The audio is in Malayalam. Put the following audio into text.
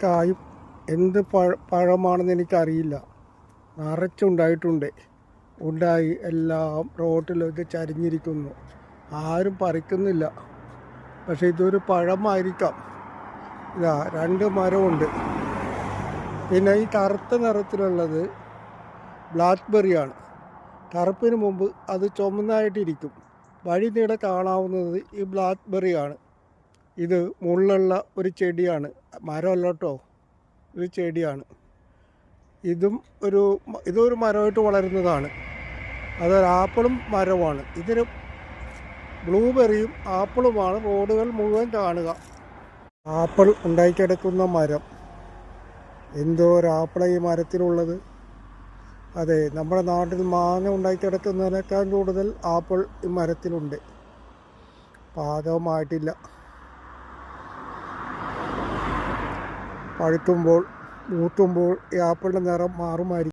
കായും എന്ത് പഴമാണെന്ന് എനിക്കറിയില്ല. നിറച്ചുണ്ടായിട്ടുണ്ട്. ഉണ്ടായി എല്ലാം റോട്ടിലൊക്കെ ചരിഞ്ഞിരിക്കുന്നു. ആരും പറിക്കുന്നില്ല. പക്ഷേ ഇതൊരു പഴമായിരിക്കാം. ഇതാ 2 മരമുണ്ട്. പിന്നെ ഈ കറുത്ത നിറത്തിലുള്ളത് ബ്ലാക്ക്ബെറിയാണ്. കറുപ്പിന് മുമ്പ് അത് ചുമന്നായിട്ടിരിക്കും. വഴി നീളെ കാണാവുന്നത് ഈ ബ്ലാക്ക്ബെറിയാണ്. ഇത് മുള്ളുള്ള ഒരു ചെടിയാണ്, മരമല്ല കേട്ടോ, ഇത് ചെടിയാണ്. ഇതൊരു മരമായിട്ട് വളരുന്നതാണ്. അതൊരു ആപ്പിളും മരമാണ്. ഇതിന് ബ്ലൂബെറിയും ആപ്പിളുമാണ് റോഡുകൾ മുഴുവൻ കാണുക. ആപ്പിൾ ഉണ്ടായിക്കിടക്കുന്ന മരം. എന്തോ ഒരു ആപ്പിളാണ് ഈ മരത്തിലുള്ളത്. അതെ, നമ്മുടെ നാട്ടിൽ മാങ്ങ ഉണ്ടായിക്കിടക്കുന്നതിനേക്കാൾ കൂടുതൽ ആപ്പിൾ ഈ മരത്തിലുണ്ട്. പാകമായിട്ടില്ല. പഴുക്കുമ്പോൾ മൂത്തുമ്പോൾ ഈ ആപ്പിളിൻ്റെ നിറം മാറുമായിരിക്കും.